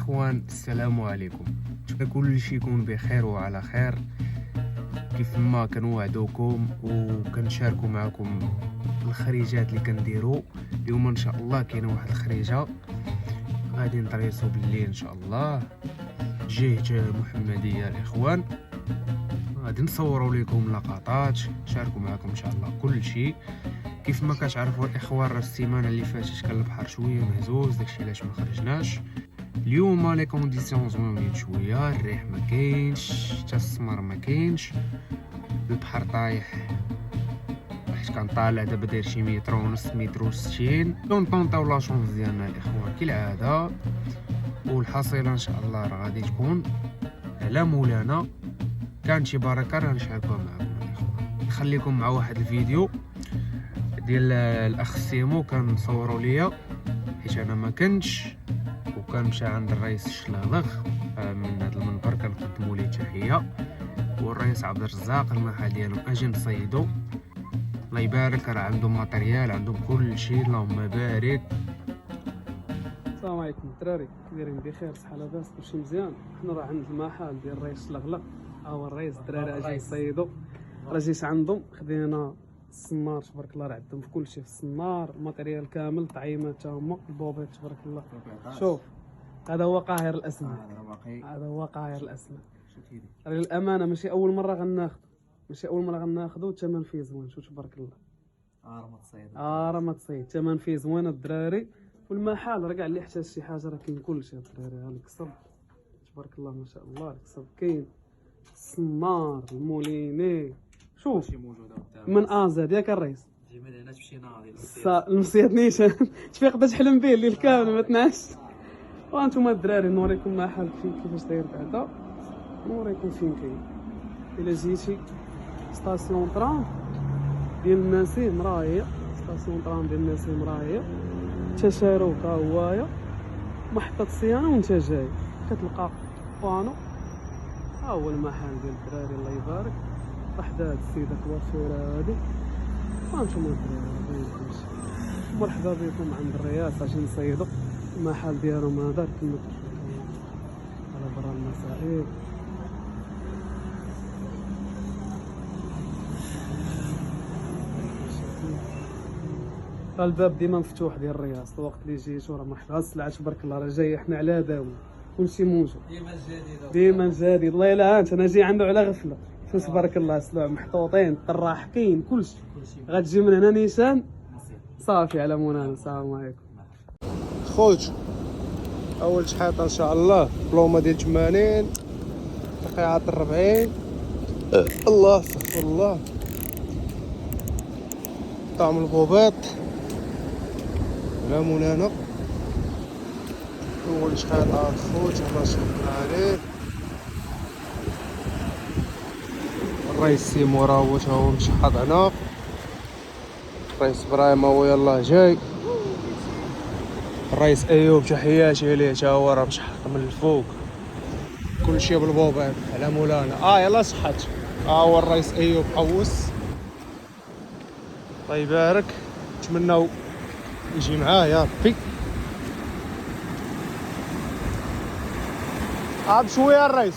الاخوان، السلام عليكم. كل شيء يكون بخير وعلى خير كيف ما كنوعدوكم وكنشاركوا معكم الخريجات اللي كنديروا اليوم. ان شاء الله كاينه واحد الخريجه غادي نطريسو بالليل ان شاء الله جهة محمديه. الاخوان غادي نصوروا لكم لقطات نشاركوا معكم ان شاء الله كل شيء. كيف ما كتعرفوا الاخوان، راه السيمانه اللي فاتت كان البحر شويه مهزوز، داكشي علاش ما خرجناش. اليوم لي كونديسيون زوينين شويه، الريح ما كاينش حتى السمر ما كاينش، البحر طايح حيت كان طالع دابا داير شي متر ونص متر وستين. كنطونطاو لا شونس ديالنا الاخوان كالعاده، والحصيله ان شاء الله راه غادي تكون على مولانا. كان شي بركه راه نشاركوها معكم الاخوان. نخليكم مع واحد الفيديو ديال الاخ سيمو كان مصوروا ليا حيت انا ما كنتش، وكان مشى عند الرئيس الشلاغلغ من هذا المنبر كنقدموا ليه تحيه، والرئيس عبد الرزاق المحل ديالهم اجي نصيدو الله يبارك. راه عندهم ماتريال، عندهم كل شيء، اللهم بارك. السلام عليكم الدراري، دايرين بخير؟ صحه لاباس؟ كلشي مزيان؟ حنا راه عند المحل ديال الرئيس الشلغلق، ها هو الرئيس. الدراري اجي نصيدو، راه جيت عندهم خدينا الصنار تبارك الله، راه عندهم في كلشي في الصنار، الماتريال كامل، طعيمات تا هما، البوبيط تبارك الله. شوف هذا هو قاهر الاسماك، هذا هو قاهر الاسماك. للامانه ماشي اول مره غناخذو، الثمن فيه زوين. شوف تبارك الله، راه ما تصيد الثمن فيه زوين الدراري. والمحل راه كاع اللي احتاج شي حاجه راه كاين كلشي الدراري. ها الكسب تبارك الله ما شاء الله، الكسب كاين، الصنار، الموليني، شوف من ازاد ياك الرئيس. تجي من هنا تمشي ناضي المصياد نيشان تفيق تحلم به الليل كامل ما تنعش. وانتم الدراري نوريكم محل كيفاش داير بعدا، نوريكم فين كاين. الا جيتي ستاسيون طرام ديال النسيم راه هي، ستاسيون طرام ديال النسيم راه هي، تشاروك ها هوايا، محطة الصيانة وانت جاي كتلقى بانو. ها هو المحل ديال الدراري الله يبارك، وحده هاد السيدة كوافيرة هادي. هانتوما الدراري مرحبا بكم عند الرياس. اجي نصيدو المحل ديالهم هذا كما على برا المسائل. الباب ديما مفتوح ديال الرياض، الوقت اللي جيتو راه مرحبا. السلعه تبارك الله راه جايه، حنا على داوم كلشي موجود ديما جديد. الله الا انت انا جاي عنده على غفله. شوف تبارك الله السلع محطوطين، الطراح كاين كلشي. غتجي من هنا نيشان صافي على مولانا. السلام عليكم خوت. اول شحاطه ان شاء الله بلومه ديال 80 تقيعات 40. الله استغفر الله. طعم البوبيط على مولانا. اول شحاطه خوت الله يشكر عليه. الرئيس سيمو راه هو تا هو مشحط هنا، الرئيس ابراهيم هو يلاه جاي، الرئيس ايوب تحياتي ليه تا هو راه مشحط من الفوق. كلشي بالبوبيط على مولانا. يلا صحت. هو الرئيس ايوب حوس الله يبارك. نتمناو يجي معاه يا ربي. بشويه الرئيس.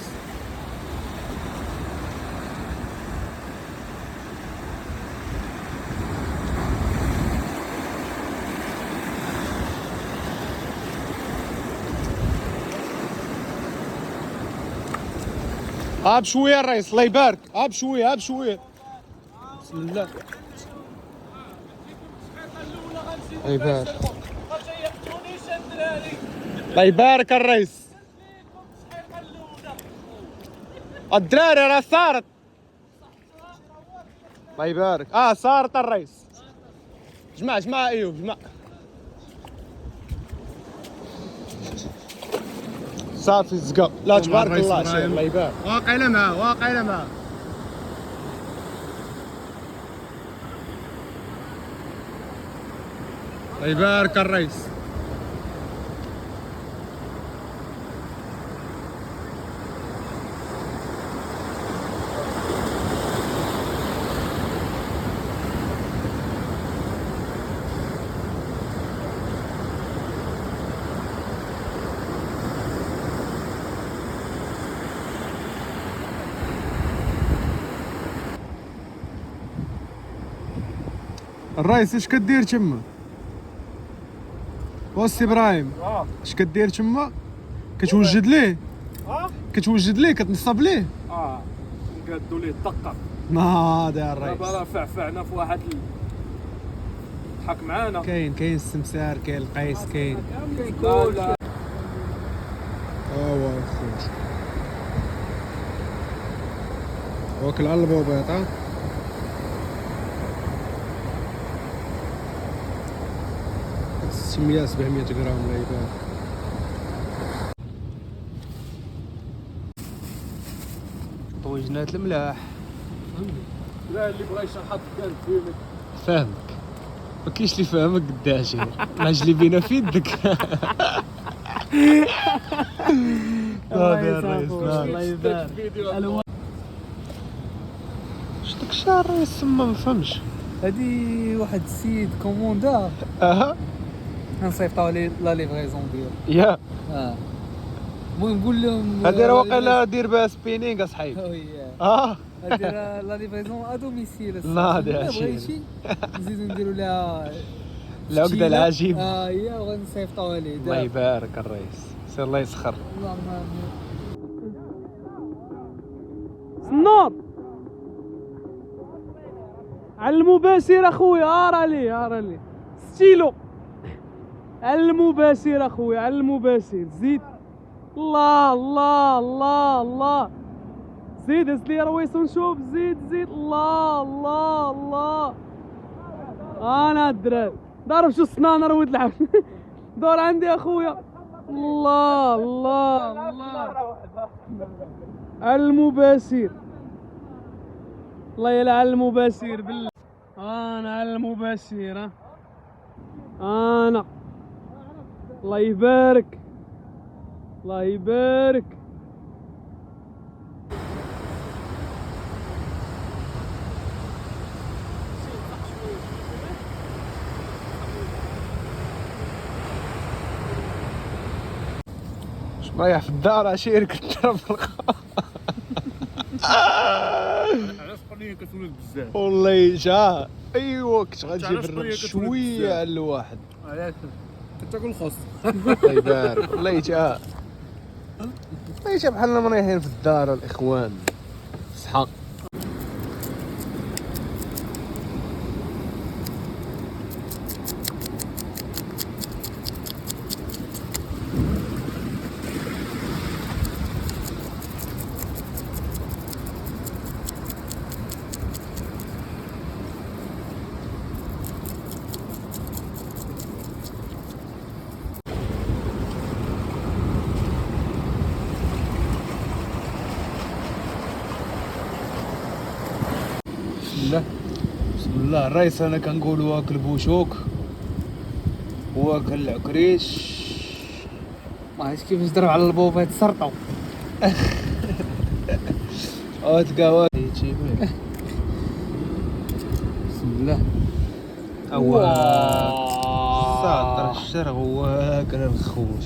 بشويه الرئيس الله يبارك. بشويه بشويه. بسم الله. الله يبارك. الله يبارك الرئيس. الدراري راه صارت. الله يبارك. صارت الرئيس. جمع ايوب جمع. صافي زقا. لا تبارك الله شي الله يبارك. واقيلا معاه. الله يبارك الرئيس. الرئيس اش كدير تما؟ وسي ابراهيم اش كدير تما؟ كتوجد ليه؟ كتوجد ليه كتنصب ليه؟ نقادو ليه الدقه. ناضي يا الرئيس. دابا راه فعفعنا في واحد ضحك معانا. كاين السمسار، كاين القيس، كاين كلشي. خويا واكل على البوبيط. 600 700 غرام لا يبان. طويجنات الملاح. لا اللي بغى يشرحك كان فهمك. فاهمك، ما كاينش اللي فاهمك قداش لاجلي بينا في يدك. الله يسامحك الله يبارك. شتك الشهر الرئيس تما ما فهمش. هادي واحد السيد كوموندار غنصيفطو عليه لا ليفريزون ديالو. يا المهم نقول لهم هادي راه واقيلا دير بها سبينينغ اصاحبي. هادي راه لا ليفريزون ا دوميسيل. ناضي بغا عشير. شي نزيدو نديرو لها العقدة العجيب. هي وغنصيفطو عليه. الله يبارك الرئيس، سير الله يسخر. اللهم امين. النور على المباشر اخويا. راه لي ستيلو على المباشر اخويا، على المباشر. زيد الله الله الله الله. زيد هز لي رويس ونشوف. زيد الله الله الله. انا الدراري ضرب شو الصنانه رويد العب. دور عندي اخويا. الله الله الله على المباشر. الله يلعن المباشر بالله. انا على المباشر. انا الله يبارك الله يبارك. اش رايح في الدار عشير كتضرب في الخا. علاش قرنيه كتولد بزاف؟ والله جا ايوا كنت غتجيب علاش الرب قرية كتولد شويه بزاف؟ على الواحد. علاش كتاكل خص؟ الله يبارك. والله جا بحالنا مريحين في الدار الاخوان. صحا بسم الله الرئيس. انا كنقول واكل بوشوك واكل العكريش. ما عرفتش كيفاش ضرب على البوبيط سرطو. تلقى يجيبك. بسم الله. ساطر الشرغ واكل الخوش.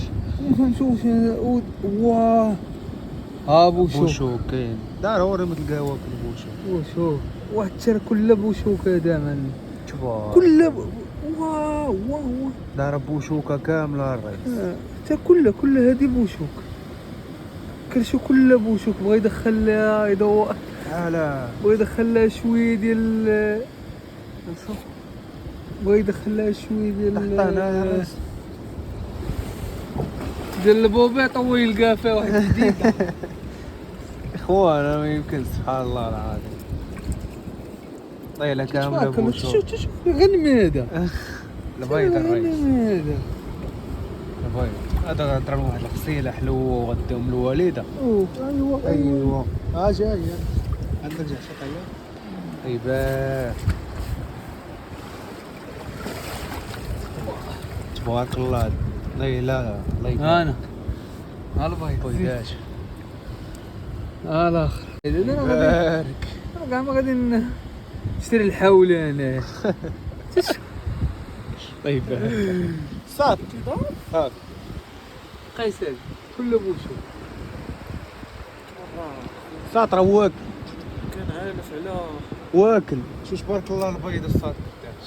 ما نشوفش. واه بوشوك كاين دار ورا ما تلقاه واكل بوشوك. بوشوك واحد الشارع كله بوشوك هذا من تبارك كله واه واه دار بوشوكه كامله الرئيس. حتى كله هادي بوشوك. كلشي كله بوشوك. بغا يدخل يضوء. بغا يدخل لها شويه ديال بغا يدخل لها شويه ديال البوبيط هو يلقى فيه واحد جديد. اخوانا ما يمكن سبحان الله العظيم. طيله كامله بوشوك. شوف غنمي هذا. البيض الرئيس. هذا البيض هذا غنضرب واحد الغسيله حلوه وغداهم الوالده. ايوا جايه عندك جحشه طيب. طيبات تبارك الله. لا الله يبارك. انا البيض بيضاش الاخر. بارك. كاع ما غادي نشتري الحولة انا. طيب صاد هاك قيسر كله بوشو. صاد راه واكل. كان عارف على واكل شو تبارك الله البيض الصاد قداش.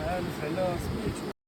عارف على سميتو